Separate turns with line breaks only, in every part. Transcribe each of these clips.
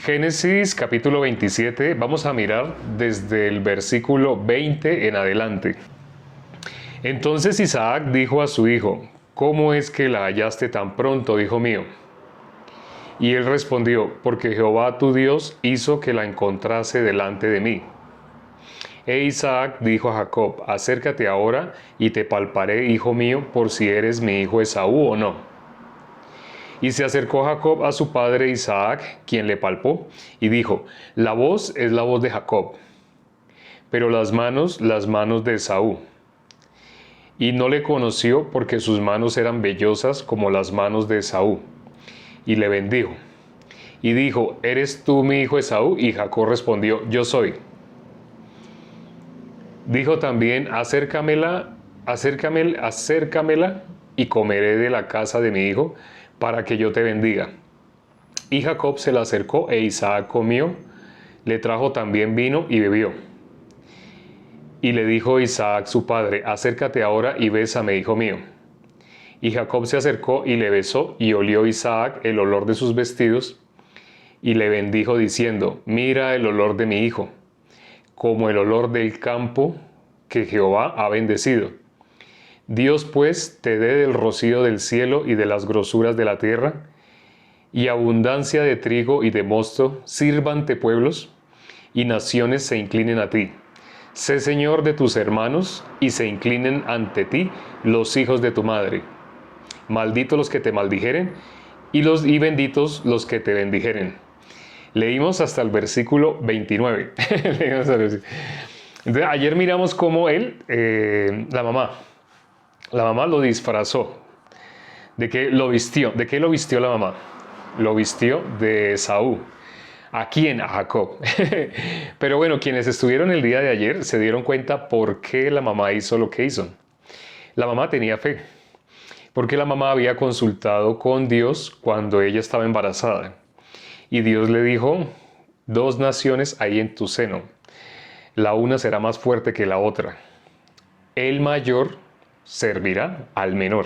Génesis capítulo 27, vamos a mirar desde el versículo 20 en adelante. Entonces Isaac dijo a su hijo: ¿Cómo es que la hallaste tan pronto, hijo mío? Y él respondió: porque Jehová tu Dios hizo que la encontrase delante de mí. E Isaac dijo a Jacob: acércate ahora y te palparé, hijo mío, por si eres mi hijo Esaú o no. Y se acercó Jacob a su padre Isaac, quien le palpó, y dijo: la voz es la voz de Jacob, pero las manos de Esaú. Y no le conoció porque sus manos eran vellosas como las manos de Esaú. Y le bendijo. Y dijo: ¿eres tú mi hijo Esaú? Y Jacob respondió: yo soy. Dijo también: acércamela y comeré de la casa de mi hijo, para que yo te bendiga. Y Jacob se la acercó, e Isaac comió, le trajo también vino y bebió. Y le dijo Isaac su padre: acércate ahora y bésame, hijo mío. Y Jacob se acercó y le besó, y olió Isaac el olor de sus vestidos, y le bendijo diciendo: mira el olor de mi hijo, como el olor del campo que Jehová ha bendecido. Dios pues te dé del rocío del cielo y de las grosuras de la tierra, y abundancia de trigo y de mosto sírvante pueblos, y naciones se inclinen a ti. Sé señor de tus hermanos, y se inclinen ante ti los hijos de tu madre. Malditos los que te maldijeren, y benditos los que te bendijeren. Leímos hasta el versículo 29. Entonces, ayer miramos cómo la mamá lo disfrazó. ¿De qué lo vistió? ¿De qué lo vistió la mamá? Lo vistió de Esaú. ¿A quién? A Jacob. Pero bueno, quienes estuvieron el día de ayer se dieron cuenta por qué la mamá hizo lo que hizo. La mamá tenía fe, porque la mamá había consultado con Dios cuando ella estaba embarazada. Y Dios le dijo: 2 naciones hay en tu seno. La una será más fuerte que la otra. El mayor servirá al menor.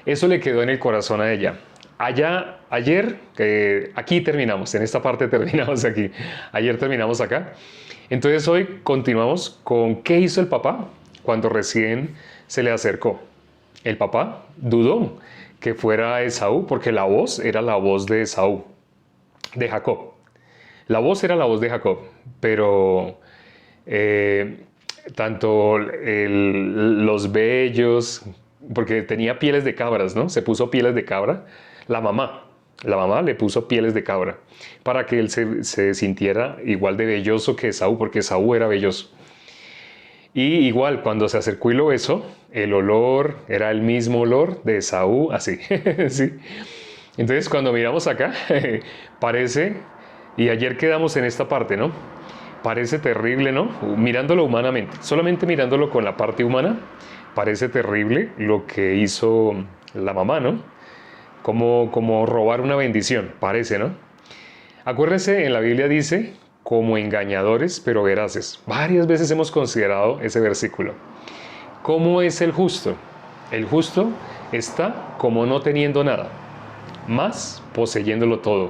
Eso le quedó en el corazón a ella. Aquí terminamos, en esta parte terminamos aquí. Ayer terminamos acá. Entonces hoy continuamos con qué hizo el papá cuando recién se le acercó. El papá dudó que fuera Esaú, porque la voz era la voz de Esaú, de Jacob. La voz era la voz de Jacob, pero tanto los vellos, porque tenía pieles de cabras, ¿no? Se puso pieles de cabra. La mamá le puso pieles de cabra para que él se sintiera igual de velloso que Esaú, porque Esaú era velloso. Y igual, cuando se acercó y lo besó, el olor era el mismo olor de Esaú, así. ¿Sí? Entonces, cuando miramos acá, parece, y ayer quedamos en esta parte, ¿no? Parece terrible, ¿no? Mirándolo humanamente, solamente mirándolo con la parte humana, parece terrible lo que hizo la mamá, ¿no? Como robar una bendición, parece, ¿no? Acuérdense, en la Biblia dice: como engañadores, pero veraces. Varias veces hemos considerado ese versículo. ¿Cómo es el justo? El justo está como no teniendo nada, más poseyéndolo todo.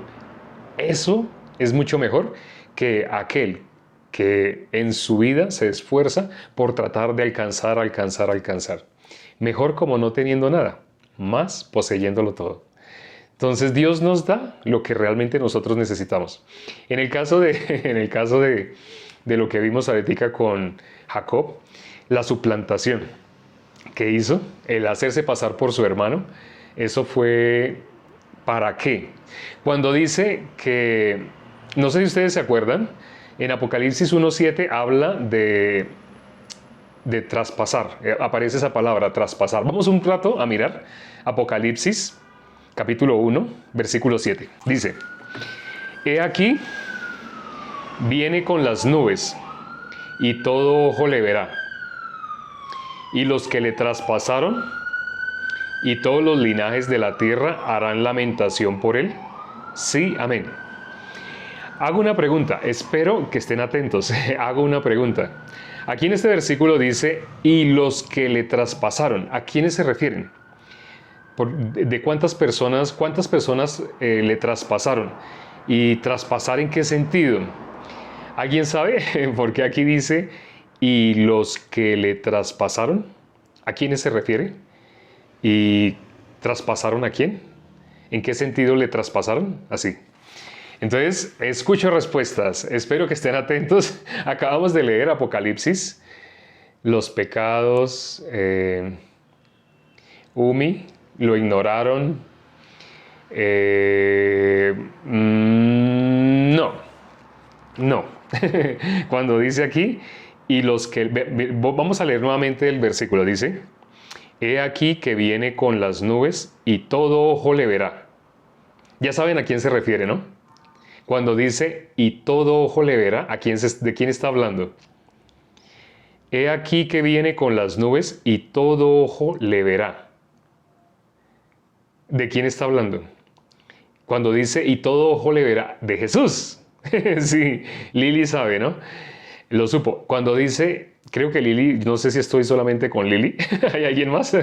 Eso es mucho mejor que aquel que en su vida se esfuerza por tratar de alcanzar. Mejor como no teniendo nada, más poseyéndolo todo. Entonces Dios nos da lo que realmente nosotros necesitamos. En el caso de lo que vimos ahorita con Jacob, la suplantación que hizo, el hacerse pasar por su hermano, eso fue ¿para qué? Cuando dice que, no sé si ustedes se acuerdan, en Apocalipsis 1:7 habla de traspasar, aparece esa palabra, traspasar. Vamos un rato a mirar Apocalipsis capítulo 1, versículo 7. Dice: he aquí, viene con las nubes, y todo ojo le verá, y los que le traspasaron, y todos los linajes de la tierra harán lamentación por él. Sí, amén. Hago una pregunta, espero que estén atentos. Hago una pregunta. Aquí en este versículo dice: y los que le traspasaron. ¿A quiénes se refieren? ¿De cuántas personas le traspasaron? ¿Y traspasar en qué sentido? ¿Alguien sabe? Porque aquí dice, y los que le traspasaron, ¿a quiénes se refiere? ¿Y traspasaron a quién? ¿En qué sentido le traspasaron? Así. Entonces, escucho respuestas. Espero que estén atentos. Acabamos de leer Apocalipsis, los pecados, Umi, lo ignoraron. No. Cuando dice aquí, y los que... Vamos a leer nuevamente el versículo. Dice, he aquí que viene con las nubes y todo ojo le verá. Ya saben a quién se refiere, ¿no? Cuando dice, y todo ojo le verá, ¿de quién está hablando? He aquí que viene con las nubes y todo ojo le verá. ¿De quién está hablando? Cuando dice, y todo ojo le verá, de Jesús. Sí, Lili sabe, ¿no? Lo supo. Cuando dice, creo que Lili, no sé si estoy solamente con Lili. ¿Hay alguien más?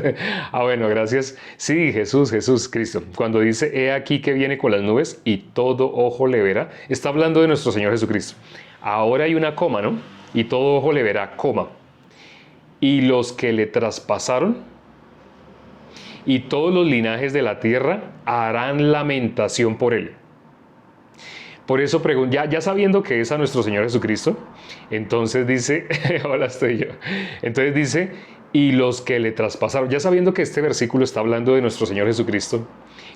Bueno, gracias. Sí, Jesús, Cristo. Cuando dice, he aquí que viene con las nubes y todo ojo le verá, está hablando de nuestro Señor Jesucristo. Ahora hay una coma, ¿no? Y todo ojo le verá, coma. Y los que le traspasaron y todos los linajes de la tierra harán lamentación por él. Por eso ya sabiendo que es a nuestro Señor Jesucristo, entonces dice, hola estoy yo, entonces dice, y los que le traspasaron, ya sabiendo que este versículo está hablando de nuestro Señor Jesucristo,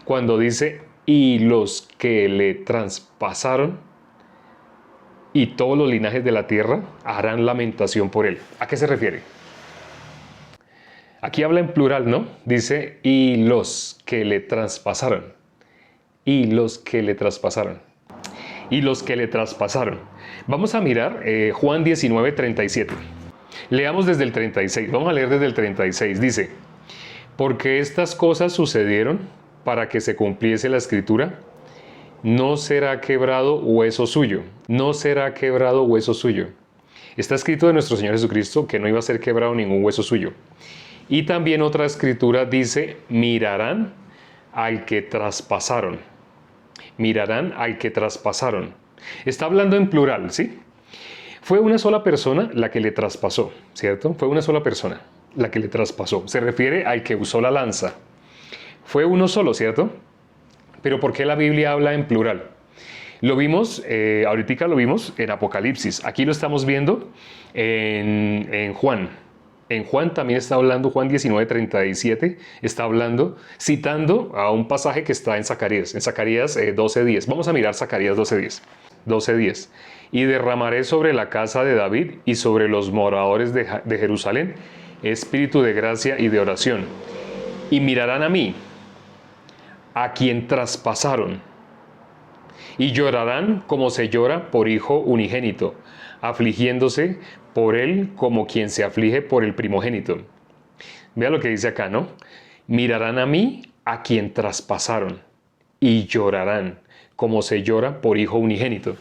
cuando dice, y los que le traspasaron y todos los linajes de la tierra harán lamentación por él. ¿A qué se refiere? Aquí habla en plural, ¿no? Dice, y los que le traspasaron, y los que le traspasaron. Y los que le traspasaron. Vamos a mirar Juan 19:37. Leamos desde el 36. Vamos a leer desde el 36. Dice, porque estas cosas sucedieron para que se cumpliese la escritura, no será quebrado hueso suyo. No será quebrado hueso suyo. Está escrito de nuestro Señor Jesucristo que no iba a ser quebrado ningún hueso suyo. Y también otra escritura dice, mirarán al que traspasaron. Mirarán al que traspasaron. Está hablando en plural, ¿sí? Fue una sola persona la que le traspasó, ¿cierto? Fue una sola persona la que le traspasó. Se refiere al que usó la lanza. Fue uno solo, ¿cierto? Pero ¿por qué la Biblia habla en plural? Lo vimos, ahorita lo vimos en Apocalipsis. Aquí lo estamos viendo en Juan. En Juan también está hablando, Juan 19:37, está hablando, citando a un pasaje que está en Zacarías 12:10. Vamos a mirar Zacarías 12:10. Y derramaré sobre la casa de David y sobre los moradores de Jerusalén espíritu de gracia y de oración. Y mirarán a mí, a quien traspasaron, y llorarán como se llora por hijo unigénito, afligiéndose por él como quien se aflige por el primogénito. Vea lo que dice acá, ¿no? Mirarán a mí, a quien traspasaron, y llorarán como se llora por hijo unigénito.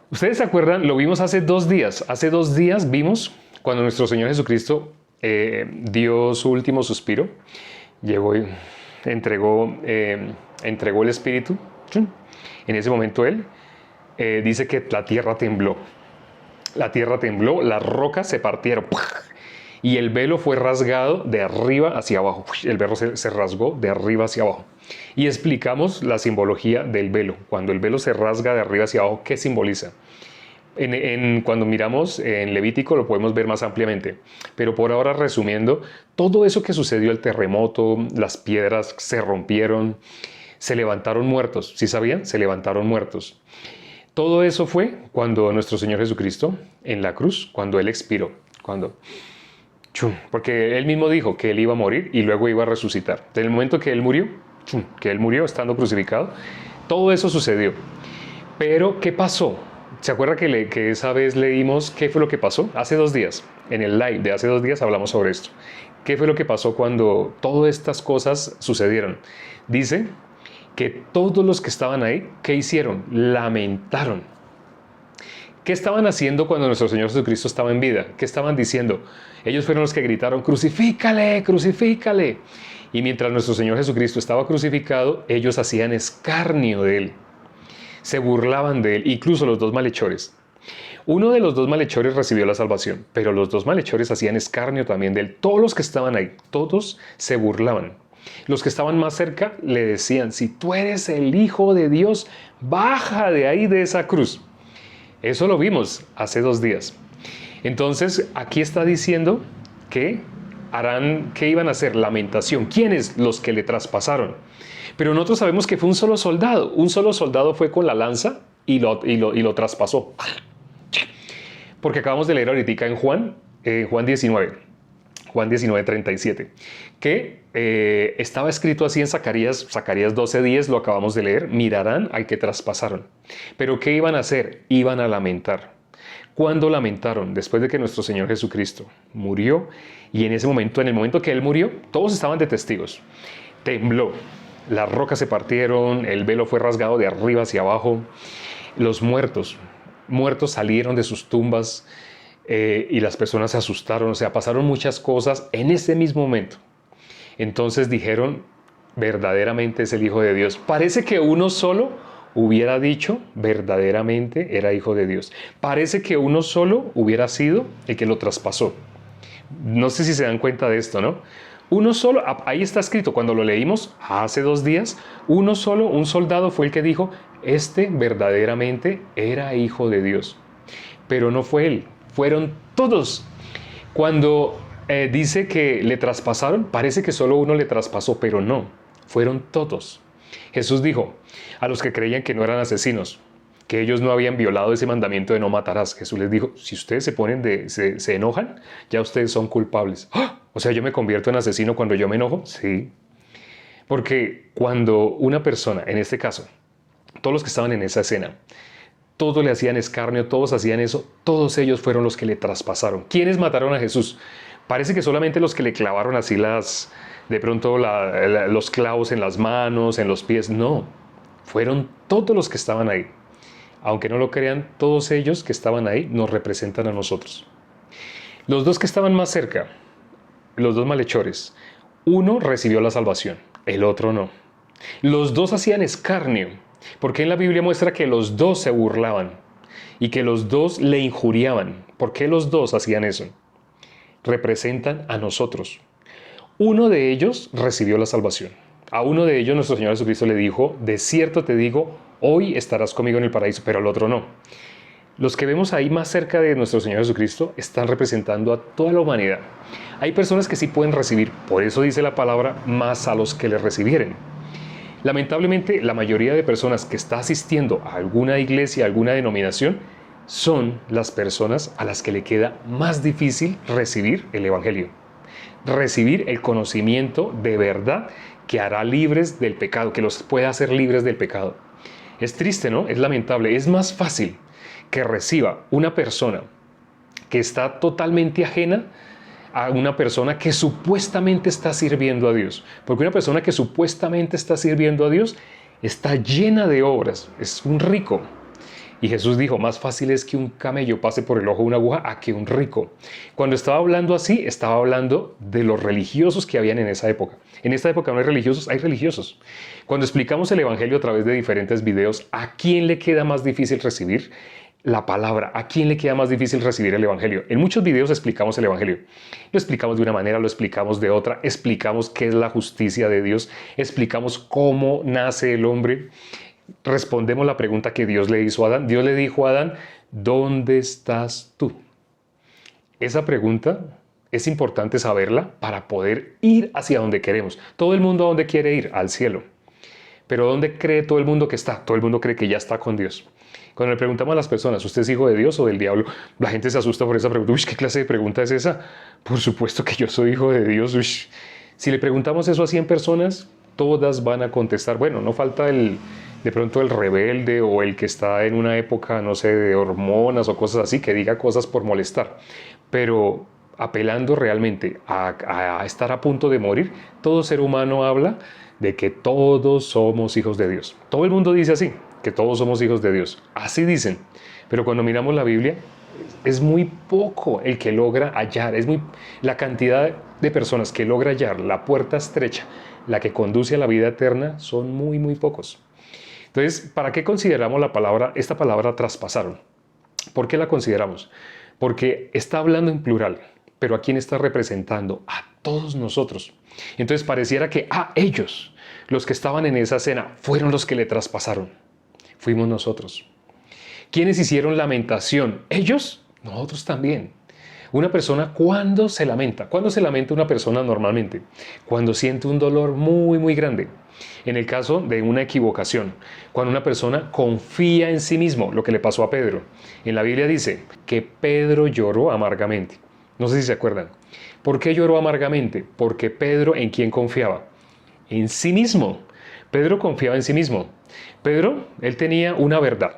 ¿Ustedes se acuerdan? Lo vimos hace 2 días. Hace 2 días vimos cuando nuestro Señor Jesucristo dio su último suspiro. Llegó y entregó el Espíritu. En ese momento Él dice que la tierra tembló. La tierra tembló, las rocas se partieron y el velo fue rasgado de arriba hacia abajo. El velo se rasgó de arriba hacia abajo. Y explicamos la simbología del velo. Cuando el velo se rasga de arriba hacia abajo, ¿qué simboliza? Cuando miramos en Levítico lo podemos ver más ampliamente. Pero por ahora, resumiendo, todo eso que sucedió, el terremoto, las piedras se rompieron, se levantaron muertos. ¿Sí sabían? Se levantaron muertos. Todo eso fue cuando nuestro Señor Jesucristo, en la cruz, cuando Él expiró. Porque Él mismo dijo que Él iba a morir y luego iba a resucitar. En el momento que Él murió estando crucificado, todo eso sucedió. Pero, ¿qué pasó? ¿Se acuerda que esa vez leímos qué fue lo que pasó? Hace 2 días, en el live de hace 2 días hablamos sobre esto. ¿Qué fue lo que pasó cuando todas estas cosas sucedieron? Dice que todos los que estaban ahí, ¿qué hicieron? Lamentaron. ¿Qué estaban haciendo cuando nuestro Señor Jesucristo estaba en vida? ¿Qué estaban diciendo? Ellos fueron los que gritaron, crucifícale, crucifícale. Y mientras nuestro Señor Jesucristo estaba crucificado, ellos hacían escarnio de Él. Se burlaban de él, incluso los dos malhechores. Uno de los dos malhechores recibió la salvación, pero los dos malhechores hacían escarnio también de él. Todos los que estaban ahí, todos se burlaban. Los que estaban más cerca le decían, si tú eres el Hijo de Dios, baja de ahí de esa cruz. Eso lo vimos hace 2 días. Entonces, aquí está diciendo que harán, ¿qué iban a hacer? Lamentación. ¿Quiénes? Los que le traspasaron. Pero nosotros sabemos que fue un solo soldado. Un solo soldado fue con la lanza y lo traspasó. Porque acabamos de leer ahorita en Juan 19. Juan 19, 37, que estaba escrito así en Zacarías 12:10, lo acabamos de leer, mirarán al que traspasaron. Pero ¿qué iban a hacer? Iban a lamentar. ¿Cuándo lamentaron? Después de que nuestro Señor Jesucristo murió, y en el momento que Él murió, todos estaban de testigos. Tembló, las rocas se partieron, el velo fue rasgado de arriba hacia abajo, los muertos salieron de sus tumbas, y las personas se asustaron, o sea, pasaron muchas cosas en ese mismo momento. Entonces dijeron, verdaderamente es el Hijo de Dios. Parece que uno solo hubiera dicho, verdaderamente era Hijo de Dios. Parece que uno solo hubiera sido el que lo traspasó. No sé si se dan cuenta de esto, ¿no? Uno solo, ahí está escrito, cuando lo leímos hace 2 días, uno solo, un soldado fue el que dijo, este verdaderamente era Hijo de Dios. Pero no fue él. Fueron todos. Cuando dice que le traspasaron, parece que solo uno le traspasó, pero no, fueron todos. Jesús dijo a los que creían que no eran asesinos, que ellos no habían violado ese mandamiento de no matarás. Jesús les dijo, si ustedes se enojan, ya ustedes son culpables. ¡Ah! O sea, ¿yo me convierto en asesino cuando yo me enojo? Sí. Porque cuando una persona, en este caso, todos los que estaban en esa escena, todos le hacían escarnio, todos hacían eso, todos ellos fueron los que le traspasaron. ¿Quiénes mataron a Jesús? Parece que solamente los que le clavaron así de pronto los clavos en las manos, en los pies. No, fueron todos los que estaban ahí. Aunque no lo crean, todos ellos que estaban ahí nos representan a nosotros. Los dos que estaban más cerca, los dos malhechores, uno recibió la salvación, el otro no. Los dos hacían escarnio. Porque en la Biblia muestra que los dos se burlaban y que los dos le injuriaban. ¿Por qué los dos hacían eso? Representan a nosotros. Uno de ellos recibió la salvación. A uno de ellos nuestro Señor Jesucristo le dijo, de cierto te digo, hoy estarás conmigo en el paraíso, pero al otro no. Los que vemos ahí más cerca de nuestro Señor Jesucristo están representando a toda la humanidad. Hay personas que sí pueden recibir, por eso dice la palabra, más a los que le recibieren. Lamentablemente, la mayoría de personas que está asistiendo a alguna iglesia, a alguna denominación, son las personas a las que le queda más difícil recibir el Evangelio. Recibir el conocimiento de verdad que hará libres del pecado, que los pueda hacer libres del pecado. Es triste, ¿no? Es lamentable. Es más fácil que reciba una persona que está totalmente ajena a una persona que supuestamente está sirviendo a Dios. Porque una persona que supuestamente está sirviendo a Dios está llena de obras, es un rico. Y Jesús dijo, más fácil es que un camello pase por el ojo de una aguja a que un rico. Cuando estaba hablando así, estaba hablando de los religiosos que habían en esa época. En esta época no hay religiosos, hay religiosos. Cuando explicamos el Evangelio a través de diferentes videos, ¿a quién le queda más difícil recibir la palabra? ¿A quién le queda más difícil recibir el Evangelio? En muchos videos explicamos el Evangelio. Lo explicamos de una manera, lo explicamos de otra, explicamos qué es la justicia de Dios, explicamos cómo nace el hombre, respondemos la pregunta que Dios le hizo a Adán. Dios le dijo a Adán, ¿dónde estás tú? Esa pregunta es importante saberla para poder ir hacia donde queremos. Todo el mundo, ¿a dónde quiere ir? Al cielo. Pero ¿dónde cree todo el mundo que está? Todo el mundo cree que ya está con Dios. Cuando le preguntamos a las personas, ¿usted es hijo de Dios o del diablo? La gente se asusta por esa pregunta. Uy, ¿qué clase de pregunta es esa? Por supuesto que yo soy hijo de Dios. Uy. Si le preguntamos eso a 100 personas, todas van a contestar. Bueno, no falta de pronto el rebelde o el que está en una época, no sé, de hormonas o cosas así, que diga cosas por molestar. Pero apelando realmente a estar a punto de morir, todo ser humano habla de que todos somos hijos de Dios. Todo el mundo dice así, que todos somos hijos de Dios. Así dicen. Pero cuando miramos la Biblia, es muy poco el que logra hallar. La cantidad de personas que logra hallar la puerta estrecha, la que conduce a la vida eterna, son muy, muy pocos. Entonces, ¿para qué consideramos esta palabra traspasaron? ¿Por qué la consideramos? Porque está hablando en plural, pero ¿a quién está representando? A todos nosotros. Entonces pareciera que ellos, los que estaban en esa cena, fueron los que le traspasaron. Fuimos nosotros. ¿Quiénes hicieron lamentación? ¿Ellos? Nosotros también. Una persona, ¿cuándo se lamenta? ¿Cuándo se lamenta una persona normalmente? Cuando siente un dolor muy, muy grande. En el caso de una equivocación, cuando una persona confía en sí mismo, lo que le pasó a Pedro. En la Biblia dice que Pedro lloró amargamente. No sé si se acuerdan. ¿Por qué lloró amargamente? Porque Pedro, ¿en quién confiaba? En sí mismo. Pedro confiaba en sí mismo. Pedro, él tenía una verdad.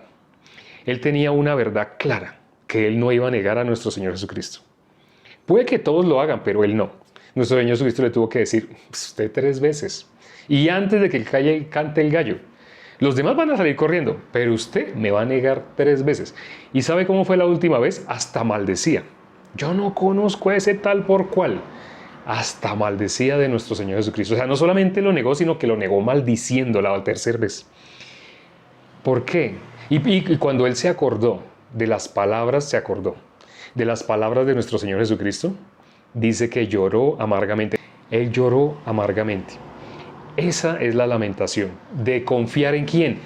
Él tenía una verdad clara, que él no iba a negar a nuestro Señor Jesucristo. Puede que todos lo hagan, pero él no. Nuestro Señor Jesucristo le tuvo que decir, usted 3 veces. Y antes de que cante el gallo. Los demás van a salir corriendo, pero usted me va a negar 3 veces. ¿Y sabe cómo fue la última vez? Hasta maldecía. Yo no conozco a ese tal por cual. Hasta maldecía de nuestro Señor Jesucristo. O sea, no solamente lo negó, sino que lo negó maldiciéndola la 3.ª vez. ¿Por qué? Y cuando él se acordó de las palabras, de las palabras de nuestro Señor Jesucristo, dice que lloró amargamente. Él lloró amargamente. Esa es la lamentación, de confiar en quién,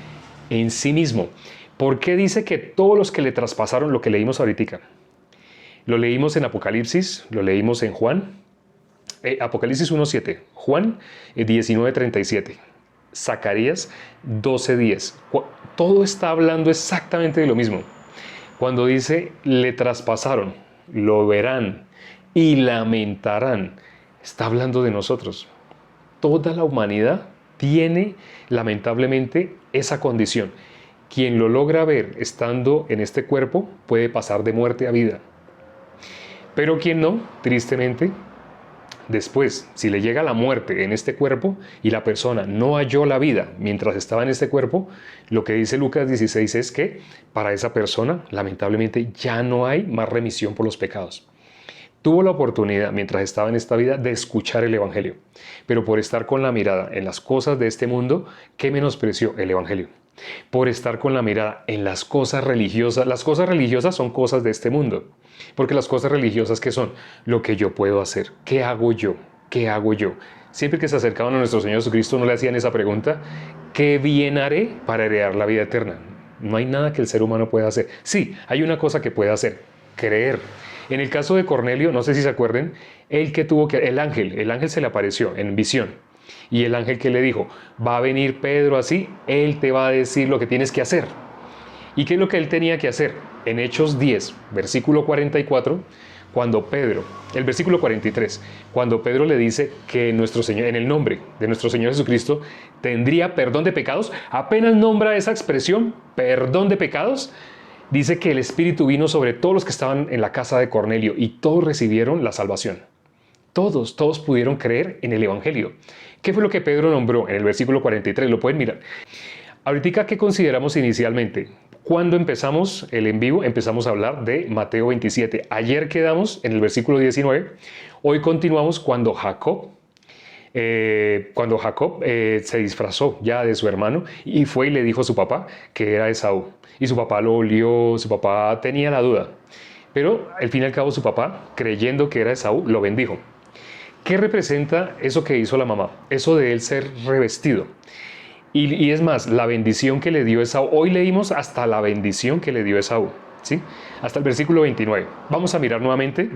en sí mismo. ¿Por qué dice que todos los que le traspasaron, lo que leímos ahorita? Lo leímos en Apocalipsis, lo leímos en Juan, Apocalipsis 1.7, Juan 19.37, Zacarías 12.10. Todo está hablando exactamente de lo mismo. Cuando dice, le traspasaron, lo verán y lamentarán, está hablando de nosotros. Toda la humanidad tiene, lamentablemente, esa condición. Quien lo logra ver estando en este cuerpo puede pasar de muerte a vida. Pero quien no, tristemente, después, si le llega la muerte en este cuerpo y la persona no halló la vida mientras estaba en este cuerpo, lo que dice Lucas 16 es que para esa persona, lamentablemente, ya no hay más remisión por los pecados. Tuvo la oportunidad, mientras estaba en esta vida, de escuchar el Evangelio. Pero por estar con la mirada en las cosas de este mundo, ¿qué menospreció el Evangelio? Por estar con la mirada en las cosas religiosas. Las cosas religiosas son cosas de este mundo. Porque las cosas religiosas, ¿qué son? Lo que yo puedo hacer. ¿Qué hago yo? ¿Qué hago yo? Siempre que se acercaban a nuestro Señor Jesucristo, no le hacían esa pregunta: ¿qué bien haré para heredar la vida eterna? No hay nada que el ser humano pueda hacer. Sí, hay una cosa que puede hacer: creer. En el caso de Cornelio, no sé si se acuerden, el ángel se le apareció en visión. Y el ángel que le dijo, va a venir Pedro así, él te va a decir lo que tienes que hacer. ¿Y qué es lo que él tenía que hacer? En Hechos 10, versículo 44, el versículo 43, cuando Pedro le dice que nuestro Señor, en el nombre de nuestro Señor Jesucristo, tendría perdón de pecados, apenas nombra esa expresión, perdón de pecados, dice que el Espíritu vino sobre todos los que estaban en la casa de Cornelio y todos recibieron la salvación. Todos pudieron creer en el Evangelio. ¿Qué fue lo que Pedro nombró en el versículo 43? Lo pueden mirar. Ahorita, ¿qué consideramos inicialmente? Cuando empezamos el en vivo, empezamos a hablar de Mateo 27. Ayer quedamos en el versículo 19. Hoy continuamos cuando Jacob se disfrazó ya de su hermano y fue y le dijo a su papá que era Esaú. Y su papá lo olió, su papá tenía la duda. Pero al fin y al cabo su papá, creyendo que era Esaú, lo bendijo. ¿Qué representa eso que hizo la mamá? Eso de él ser revestido. Y es más, la bendición que le dio Esaú. Hoy leímos hasta la bendición que le dio Esaú, ¿sí? Hasta el versículo 29. Vamos a mirar nuevamente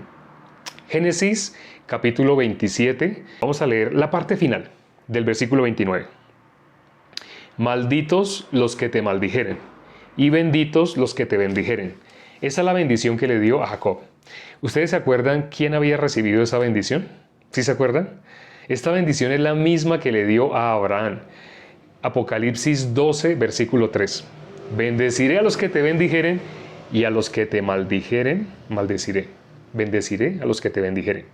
Génesis capítulo 27. Vamos a leer la parte final del versículo 29. Malditos los que te maldijeren y benditos los que te bendijeren. Esa es la bendición que le dio a Jacob. ¿Ustedes se acuerdan quién había recibido esa bendición? ¿Sí se acuerdan? Esta bendición es la misma que le dio a Abraham. Apocalipsis 12, versículo 3. Bendeciré a los que te bendijeren y a los que te maldijeren, maldeciré. Bendeciré a los que te bendijeren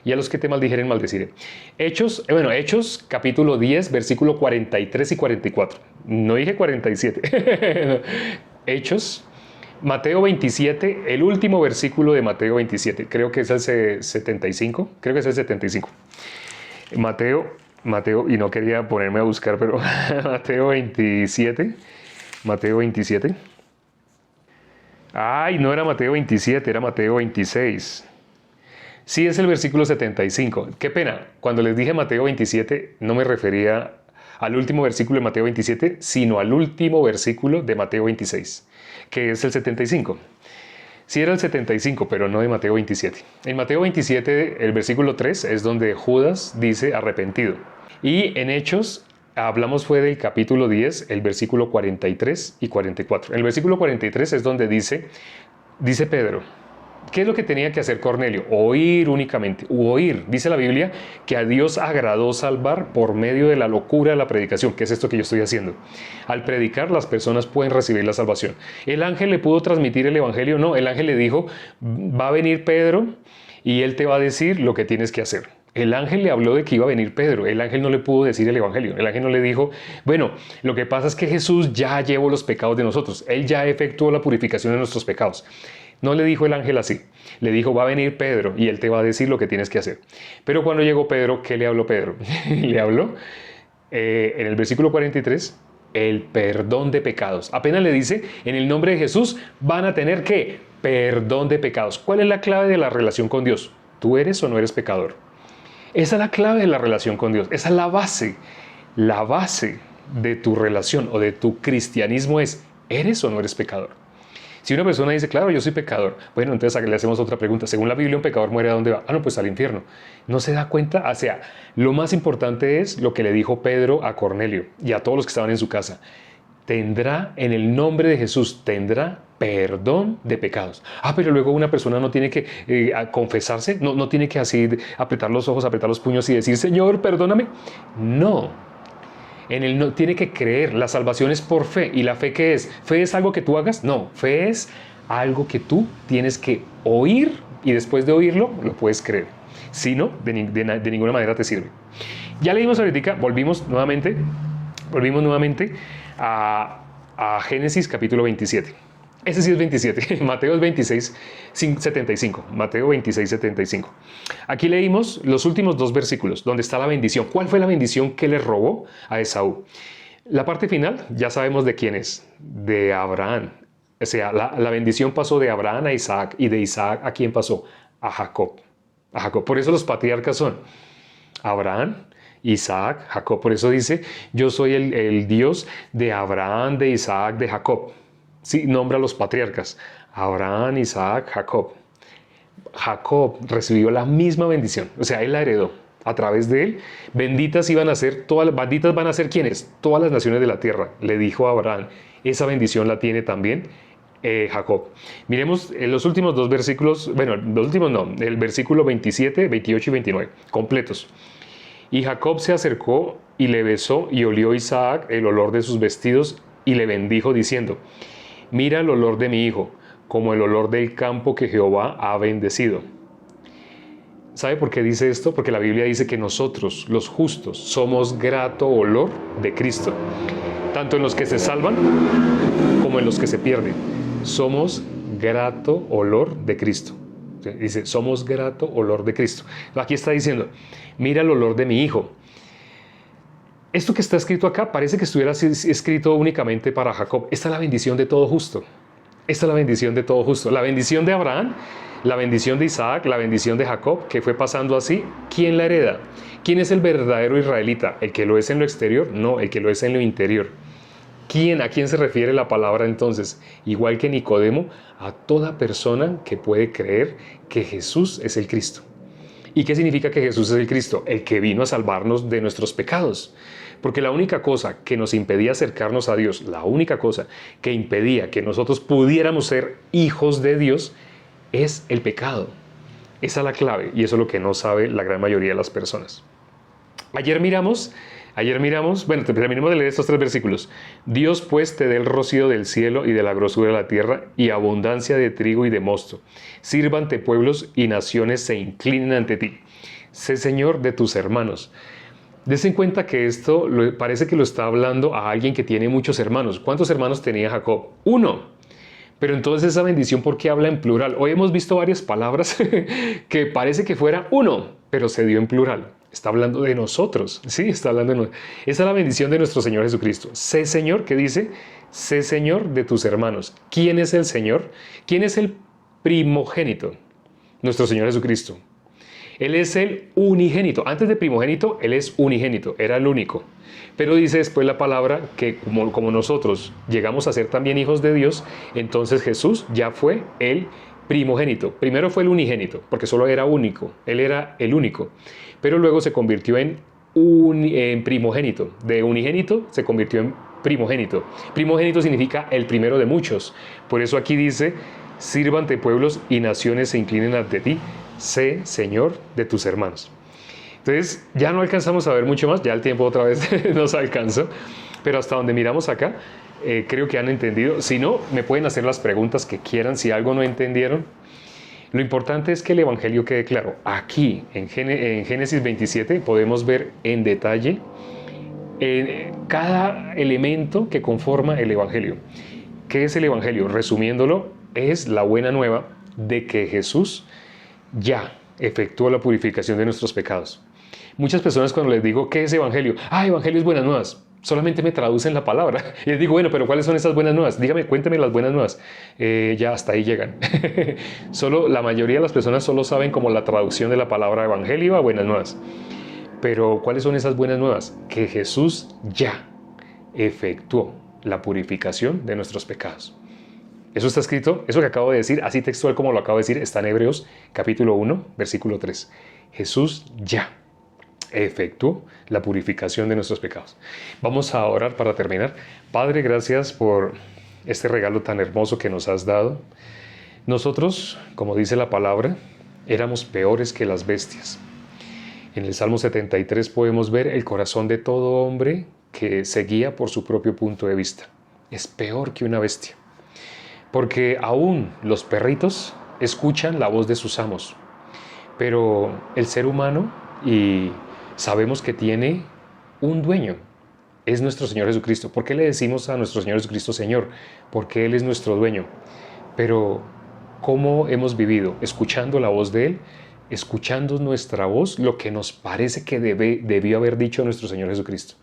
y a los que te maldijeren, maldeciré. Hechos capítulo 10, versículo 43 y 44. No dije 47. Hechos, Mateo 27, el último versículo de Mateo 27. Creo que es el 75. Mateo Mateo, y no quería ponerme a buscar, pero Mateo 27. Mateo 27. Ay, no era Mateo 27, era Mateo 26. Sí, es el versículo 75. Qué pena, cuando les dije Mateo 27, no me refería al último versículo de Mateo 27, sino al último versículo de Mateo 26, que es el 75. Sí era el 75, pero no de Mateo 27. En Mateo 27, el versículo 3 es donde Judas dice arrepentido. Y en Hechos hablamos fue del capítulo 10, el versículo 43 y 44. El versículo 43 es donde dice Pedro, ¿qué es lo que tenía que hacer Cornelio? Oír únicamente, oír. Dice la Biblia que a Dios agradó salvar por medio de la locura de la predicación, que es esto que yo estoy haciendo. Al predicar, las personas pueden recibir la salvación. ¿El ángel le pudo transmitir el evangelio? No, el ángel le dijo, va a venir Pedro y él te va a decir lo que tienes que hacer. El ángel le habló de que iba a venir Pedro. El ángel no le pudo decir el evangelio. El ángel no le dijo, bueno, lo que pasa es que Jesús ya llevó los pecados de nosotros. Él ya efectuó la purificación de nuestros pecados. No le dijo el ángel así. Le dijo, va a venir Pedro y él te va a decir lo que tienes que hacer. Pero cuando llegó Pedro, ¿qué le habló Pedro? Le habló en el versículo 43, el perdón de pecados. Apenas le dice, en el nombre de Jesús van a tener ¿qué? Perdón de pecados. ¿Cuál es la clave de la relación con Dios? ¿Tú eres o no eres pecador? Esa es la clave de la relación con Dios. Esa es la base. La base de tu relación o de tu cristianismo es, ¿eres o no eres pecador? Si una persona dice, claro, yo soy pecador, bueno, entonces le hacemos otra pregunta. Según la Biblia, un pecador muere ¿a dónde va? Ah, no, pues al infierno. ¿No se da cuenta? O sea, lo más importante es lo que le dijo Pedro a Cornelio y a todos los que estaban en su casa. Tendrá, en el nombre de Jesús, tendrá perdón de pecados. Ah, pero luego una persona no tiene que confesarse, no tiene que así apretar los ojos, apretar los puños y decir, Señor, perdóname. No. No tiene que creer. La salvación es por fe. ¿Y la fe qué es? ¿Fe es algo que tú hagas? No, fe es algo que tú tienes que oír y después de oírlo lo puedes creer. Si no, de ninguna manera te sirve. Ya leímos ahorita, volvimos nuevamente a Génesis capítulo 27. Ese sí es 27, Mateo es 26, 75, Mateo 26, 75. Aquí leímos los últimos dos versículos, donde está la bendición. ¿Cuál fue la bendición que le robó a Esaú? La parte final, ya sabemos de quién es, de Abraham. O sea, la bendición pasó de Abraham a Isaac, y de Isaac, ¿a quién pasó? A Jacob. A Jacob. Por eso los patriarcas son Abraham, Isaac, Jacob. Por eso dice, yo soy el Dios de Abraham, de Isaac, de Jacob. Sí, nombra a los patriarcas, Abraham, Isaac, Jacob. Jacob recibió la misma bendición, o sea, él la heredó. A través de él, benditas van a ser ¿quiénes? Todas las naciones de la tierra, le dijo a Abraham. Esa bendición la tiene también Jacob. Miremos los últimos dos versículos, bueno, los últimos no, el versículo 27, 28 y 29, completos. Y Jacob se acercó y le besó, y olió Isaac el olor de sus vestidos, y le bendijo diciendo, mira el olor de mi hijo, como el olor del campo que Jehová ha bendecido. ¿Sabe por qué dice esto? Porque la Biblia dice que nosotros, los justos, somos grato olor de Cristo. Tanto en los que se salvan como en los que se pierden. Somos grato olor de Cristo. Dice, somos grato olor de Cristo. Aquí está diciendo, mira el olor de mi hijo. Esto que está escrito acá parece que estuviera escrito únicamente para Jacob. Esta es la bendición de todo justo. Esta es la bendición de todo justo. La bendición de Abraham, la bendición de Isaac, la bendición de Jacob, que fue pasando así. ¿Quién la hereda? ¿Quién es el verdadero israelita? ¿El que lo es en lo exterior? No, el que lo es en lo interior. ¿A quién se refiere la palabra entonces? Igual que Nicodemo, a toda persona que puede creer que Jesús es el Cristo. ¿Y qué significa que Jesús es el Cristo? El que vino a salvarnos de nuestros pecados. Porque la única cosa que nos impedía acercarnos a Dios, la única cosa que impedía que nosotros pudiéramos ser hijos de Dios, es el pecado. Esa es la clave y eso es lo que no sabe la gran mayoría de las personas. Ayer miramos, bueno, terminemos de leer estos 3 versículos. Dios pues te dé el rocío del cielo y de la grosura de la tierra y abundancia de trigo y de mosto. Sírvante pueblos y naciones se inclinen ante ti. Sé Señor de tus hermanos. Dese en cuenta que esto parece que lo está hablando a alguien que tiene muchos hermanos. ¿Cuántos hermanos tenía Jacob? 1. Pero entonces esa bendición, ¿por qué habla en plural? Hoy hemos visto varias palabras que parece que fuera 1, pero se dio en plural. Está hablando de nosotros, sí, está hablando de nosotros. Esa es la bendición de nuestro Señor Jesucristo. Sé Señor, ¿qué dice? Sé Señor de tus hermanos. ¿Quién es el Señor? ¿Quién es el primogénito? Nuestro Señor Jesucristo. Él es el unigénito. Antes de primogénito, Él es unigénito, era el único. Pero dice después la palabra que como nosotros llegamos a ser también hijos de Dios, entonces Jesús ya fue el primogénito. Primero fue el unigénito, porque solo era único, Él era el único. Pero luego se convirtió en primogénito. De unigénito se convirtió en primogénito. Primogénito significa el primero de muchos. Por eso aquí dice, sirva ante pueblos y naciones se inclinen ante ti. Sé Señor de tus hermanos. Entonces ya no alcanzamos a ver mucho más, ya el tiempo otra vez nos alcanzó, pero hasta donde miramos acá, creo que han entendido. Si no, me pueden hacer las preguntas que quieran si algo no entendieron. Lo importante es que el Evangelio quede claro. Aquí, en Génesis 27, podemos ver en detalle cada elemento que conforma el Evangelio. ¿Qué es el Evangelio? Resumiéndolo, es la buena nueva de que Jesús ya efectuó la purificación de nuestros pecados. Muchas personas cuando les digo ¿qué es Evangelio? Evangelio es buenas nuevas. Solamente me traducen la palabra. Y les digo, bueno, pero ¿cuáles son esas buenas nuevas? Dígame, cuénteme las buenas nuevas. Ya hasta ahí llegan. La mayoría de las personas solo saben como la traducción de la palabra Evangelio a buenas nuevas. Pero ¿cuáles son esas buenas nuevas? Que Jesús ya efectuó la purificación de nuestros pecados. Eso está escrito, eso que acabo de decir, así textual como lo acabo de decir, está en Hebreos capítulo 1, versículo 3. Jesús ya efectuó la purificación de nuestros pecados. Vamos a orar para terminar. Padre, gracias por este regalo tan hermoso que nos has dado. Nosotros, como dice la palabra, éramos peores que las bestias. En el Salmo 73 podemos ver el corazón de todo hombre que se guía por su propio punto de vista. Es peor que una bestia. Porque aún los perritos escuchan la voz de sus amos. Pero el ser humano, y sabemos que tiene un dueño, es nuestro Señor Jesucristo. ¿Por qué le decimos a nuestro Señor Jesucristo Señor? Porque Él es nuestro dueño. Pero ¿cómo hemos vivido? Escuchando la voz de Él, escuchando nuestra voz, lo que nos parece que debió haber dicho nuestro Señor Jesucristo.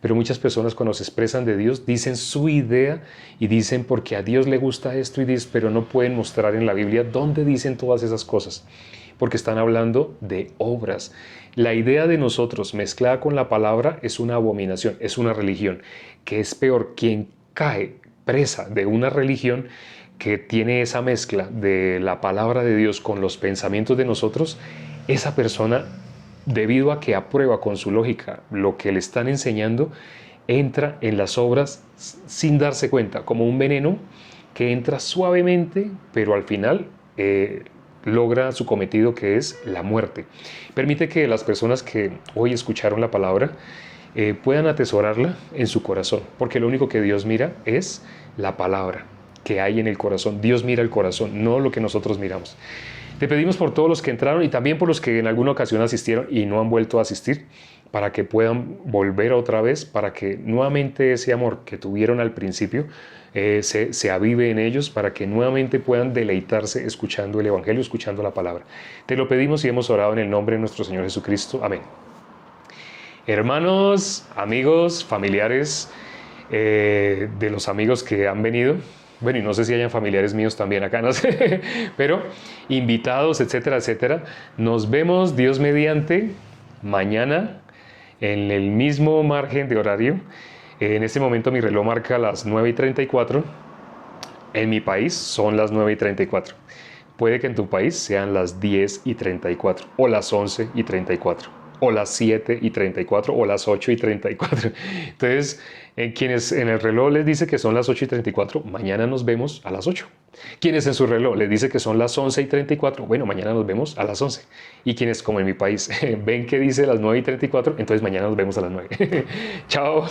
Pero muchas personas cuando se expresan de Dios dicen su idea y dicen porque a Dios le gusta esto y dice, pero no pueden mostrar en la Biblia dónde dicen todas esas cosas, porque están hablando de obras. La idea de nosotros mezclada con la palabra es una abominación, es una religión, que es peor. Quien cae presa de una religión que tiene esa mezcla de la palabra de Dios con los pensamientos de nosotros, esa persona, debido a que aprueba con su lógica lo que le están enseñando, entra en las obras sin darse cuenta, como un veneno que entra suavemente, pero al final logra su cometido, que es la muerte. Permite que las personas que hoy escucharon la palabra puedan atesorarla en su corazón, porque lo único que Dios mira es la palabra que hay en el corazón. Dios mira el corazón, no lo que nosotros miramos. Te pedimos por todos los que entraron y también por los que en alguna ocasión asistieron y no han vuelto a asistir, para que puedan volver otra vez, para que nuevamente ese amor que tuvieron al principio se avive en ellos, para que nuevamente puedan deleitarse escuchando el Evangelio, escuchando la palabra. Te lo pedimos y hemos orado en el nombre de nuestro Señor Jesucristo. Amén. Hermanos, amigos, familiares de los amigos que han venido, bueno, y no sé si hayan familiares míos también acá, no sé, pero invitados, etcétera, etcétera. Nos vemos, Dios mediante, mañana en el mismo margen de horario. En este momento mi reloj marca las 9:34. En mi país son las 9:34. Puede que en tu país sean las 10:34 o las 11:34. O las 7:34 o las 8:34. Entonces, quienes en el reloj les dice que son las 8:34, mañana nos vemos a las 8. Quienes en su reloj les dice que son las 11:34, bueno, mañana nos vemos a las 11. Y quienes, como en mi país, ven que dice las 9:34, entonces mañana nos vemos a las 9. Chao.